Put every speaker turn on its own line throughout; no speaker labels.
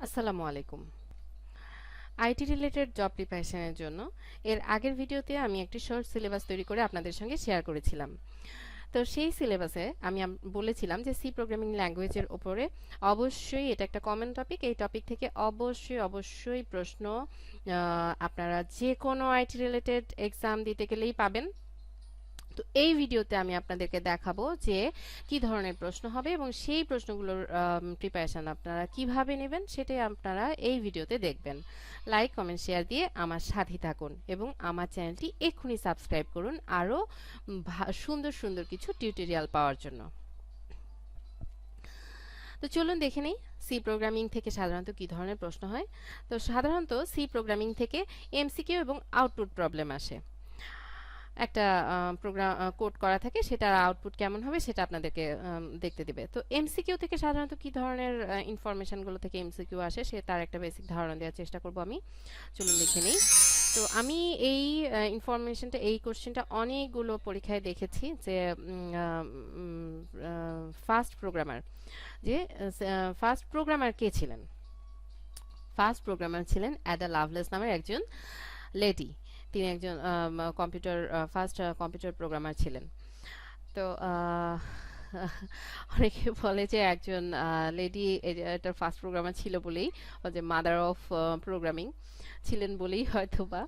আসসালামু আলাইকুম। IT related job প্রিপারেশনের জন্য এর আগের ভিডিওতে আমি একটি শর্ট সিলেবাস তৈরি করে আপনাদের সঙ্গে শেয়ার করেছিলাম। তো সেই সিলেবাসে আমি বলেছিলাম যে সি প্রোগ্রামিং ল্যাঙ্গুয়েজের উপরে অবশ্যই এটা একটা কমন টপিক। এই টপিক থেকে অবশ্যই প্রশ্ন আপনারা যে কোনো আইটি রিলেটেড এক্সাম দিতে গেলেই পাবেন। তো এই ভিডিওতে আমি আপনাদেরকে দেখাবো যে কি ধরনের প্রশ্ন হবে এবং সেই প্রশ্নগুলোর প্রিপারেশন আপনারা কিভাবে নেবেন সেটাই আপনারা এই ভিডিওতে দেখবেন। লাইক কমেন্ট শেয়ার দিয়ে আমার সাথে থাকুন এবং আমার চ্যানেলটি এক্ষুনি সাবস্ক্রাইব করুন আরও সুন্দর কিছু টিউটোরিয়াল পাওয়ার জন্য। তো চলুন দেখে নেই সি প্রোগ্রামিং থেকে সাধারণত কি ধরনের প্রশ্ন হয়। তো সাধারণত সি প্রোগ্রামিং থেকে এমসিকিউ এবং আউটপুট প্রবলেম আসে। একটা প্রোগ্রাম কোড করা থাকে, সেটার আউটপুট কেমন হবে সেটা আপনাদেরকে দেখতে দিবে। তো এমসিকিউ থেকে সাধারণত কি ধরনের ইনফরমেশনগুলো থেকে এমসিকিউ আসে সে তার একটা বেসিক ধারণা দেওয়ার চেষ্টা করব আমি। চলুন দেখে নেই। তো আমি এই ইনফরমেশনটা এই কোশ্চেনটা অনেকগুলো পরীক্ষায় দেখেছি যে ফার্স্ট প্রোগ্রামার কে ছিলেন। ফার্স্ট প্রোগ্রামার ছিলেন অ্যাডা লাভলেস নামের একজন লেডি। তিনি একজন ফার্স্ট কম্পিউটার প্রোগ্রামার ছিলেন। তো অনেকে বলে যে একজন লেডি এটার ফার্স্ট প্রোগ্রামার ছিল বলেই, যে মাদার অফ প্রোগ্রামিং ছিলেন বলেই হয়তো বা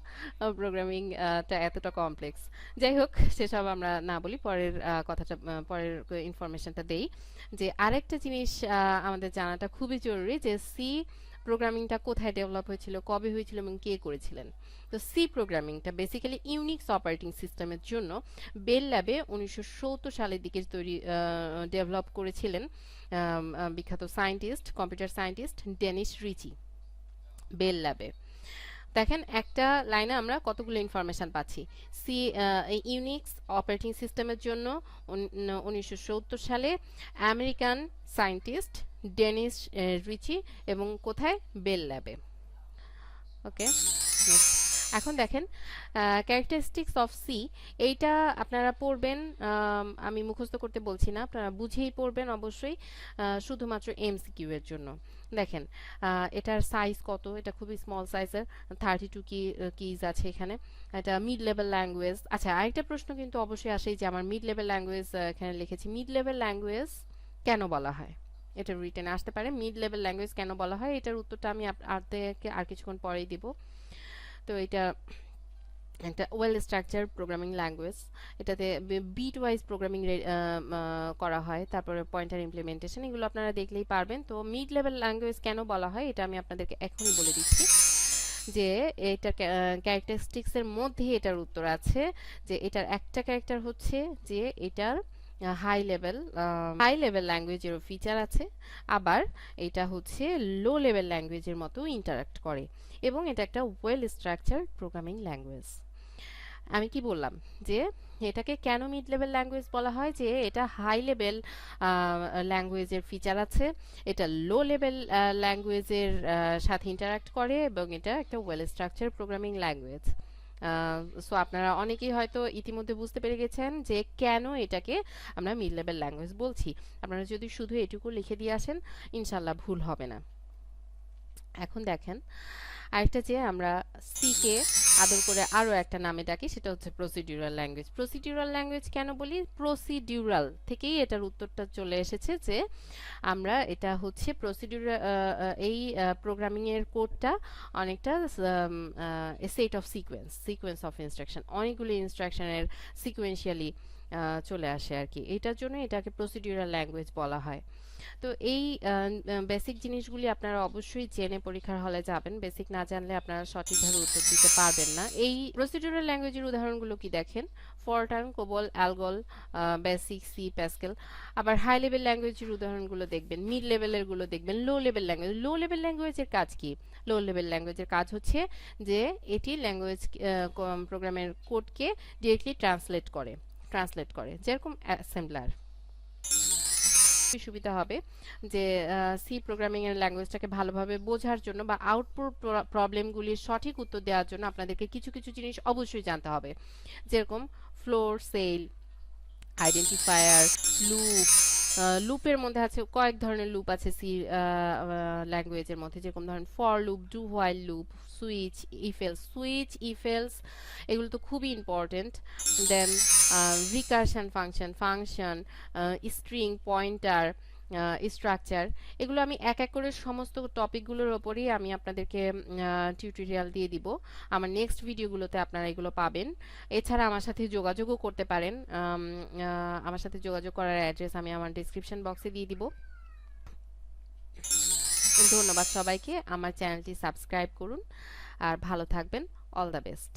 প্রোগ্রামিংটা এতটা কমপ্লেক্স। যাই হোক, সেসব আমরা না বলি, পরের পরের ইনফরমেশনটা দেই যে আরেকটা জিনিস আমাদের জানাটা খুবই জরুরি যে সি প্রোগ্রামিংটা কোথায় ডেভেলপ হয়েছিল, কবে হয়েছিল এবং কে করেছিলেন। তো সি প্রোগ্রামিংটা বেসিক্যালি ইউনিক্স অপারেটিং সিস্টেমের জন্য বেল ল্যাবে 1970 সালের দিকে ডেভেলপ করেছিলেন বিখ্যাত computer scientist Dennis Ritchie Bell ল্যাবে। দেখেন একটা লাইনে আমরা কতগুলো ইনফরমেশন পাচ্ছি। ইউনিক্স অপারেটিং সিস্টেমের জন্য 1970 সালে আমেরিকান সায়েন্টিস্ট ডেনিস রিচি এবং কোথায়, বেল ল্যাবে। ওকে, এখন দেখেন ক্যারেক্টারিস্টিক্স অফ সি, এইটা আপনারা পড়বেন, আমি মুখস্থ করতে বলছি না, আপনারা বুঝেই পড়বেন অবশ্যই, শুধুমাত্র এমসিকিউ এর জন্য। দেখেন এটার সাইজ কত, এটা খুবই স্মল সাইজের, 32 কিজ আছে এখানে। এটা মিড লেভেল ল্যাঙ্গুয়েজ। আচ্ছা, আরেকটা প্রশ্ন কিন্তু অবশ্যই আসেই যে আমার মিড লেভেল ল্যাঙ্গুয়েজ এখানে লিখেছি, মিড লেভেল ল্যাঙ্গুয়েজ কেন বলা হয়, এটা রিটেনে আসতে পারে। মিড লেভেল ল্যাঙ্গুয়েজ কেন বলা হয়, এটার উত্তরটা আমি আর কিছুক্ষণ পরেই দিব। তো এটা একটা ওয়েল স্ট্রাকচার প্রোগ্রামিং ল্যাঙ্গুয়েজ, এটাতে বিট ওয়াইজ প্রোগ্রামিং করা হয়, তারপরে পয়েন্টার ইমপ্লিমেন্টেশন, এগুলো আপনারা দেখলেই পারবেন। তো মিড লেভেল ল্যাঙ্গুয়েজ কেন বলা হয় এটা আমি আপনাদেরকে এখনই বলে দিচ্ছি যে এটার ক্যারেক্টারিস্টিক্সের মধ্যে এটার উত্তর আছে। যে এটার একটা ক্যারেক্টার হচ্ছে যে এটার হাই লেভেল ল্যাঙ্গুয়েজেরও ফিচার আছে, আবার এটা হচ্ছে লো লেভেল ল্যাঙ্গুয়েজের মতো ইন্টারাক্ট করে, এবং এটা একটা ওয়েল স্ট্রাকচার প্রোগ্রামিং ল্যাঙ্গুয়েজ। আমি কি বললাম যে এটাকে কেন মিড লেভেল ল্যাঙ্গুয়েজ বলা হয়, যে এটা হাই লেভেল ল্যাঙ্গুয়েজের ফিচার আছে, এটা লো লেভেল ল্যাঙ্গুয়েজের সাথে ইন্টারাক্ট করে, এবং এটা একটা well structure programming language. So আপনারা অনেকেই হয়তো ইতিমধ্যে বুঝতে পেরে গেছেন যে কেন এটাকে আমরা মিড লেভেল ল্যাঙ্গুয়েজ বলছি। আপনারা যদি শুধু এটুকু লিখে দিয়ে আসেন, ইনশাল্লাহ ভুল হবে না। এখন দেখেন আরেকটা, যে আমরা সি কে আদর করে আরো একটা নামে ডাকি, সেটা হচ্ছে প্রসিডিউরাল ল্যাঙ্গুয়েজ। প্রসিডিউরাল ল্যাঙ্গুয়েজ কেন বলি, প্রসিডিউরাল থেকেই এটার উত্তরটা চলে এসেছে, যে আমরা এটা হচ্ছে প্রসিডিউরাল, এই প্রোগ্রামিং এর কোডটা অনেকটা set of sequence of instruction, অনেকগুলি ইনস্ট্রাকশনের সিকোয়েন্সিয়ালি চলে আসে আর কি, এটার জন্য এটাকে প্রসিডিউরাল ল্যাঙ্গুয়েজ বলা হয়। তো এই বেসিক জিনিসগুলি আপনারা অবশ্যই জেনে পরীক্ষার হলে যাবেন, বেসিক না জানলে আপনারা সঠিকভাবে উত্তর দিতে পারবেন না। এই প্রসিডিউরাল ল্যাঙ্গুয়েজের উদাহরণগুলো কি দেখেন, ফরটার্ন, COBOL, ALGOL, basic, C, Pascal. আবার হাই লেভেল ল্যাঙ্গুয়েজের উদাহরণগুলো দেখবেন, মিড লেভেলের গুলো দেখবেন, লো লেভেল ল্যাঙ্গুয়েজের কাজ কি, লো লেভেল ল্যাঙ্গুয়েজের কাজ হচ্ছে যে এটি ল্যাঙ্গুয়েজ প্রোগ্রামের কোডকে ডিরেক্টলি ট্রান্সলেট করে, যেরকম অ্যাসেম্বলার। সুবিধা হবে যে সি প্রোগ্রামিং এর ল্যাঙ্গুয়েজটাকে ভালোভাবে বোঝার জন্য বা আউটপুট প্রবলেমগুলির সঠিক উত্তর দেওয়ার জন্য আপনাদেরকে কিছু জিনিস অবশ্যই জানতে হবে, যেরকম ফ্লোর, সেল, আইডেন্টিফায়ার, লুপ, লুপের মধ্যে আছে কয়েক ধরনের লুপ আছে সি ল্যাঙ্গুয়েজের মধ্যে, যেরকম ধরেন for loop, do while loop, switch if else, এগুলো তো খুবই important. Then recursion function, string, pointer, structure, এগুলো আমি এক এক করে সমস্ত টপিকগুলোর ওপরেই আমি আপনাদেরকে টিউটোরিয়াল দিয়ে দিব। আমার নেক্সট ভিডিওগুলোতে আপনারা এগুলো পাবেন। এছাড়া আমার সাথে যোগাযোগও করতে পারেন। আমার সাথে যোগাযোগ করার অ্যাড্রেস আমি আমার ডিসক্রিপশন বক্সে দিয়ে দিব। ধন্যবাদ সবাইকে। আমার চ্যানেলটি সাবস্ক্রাইব করুন আর ভালো থাকবেন। All the best.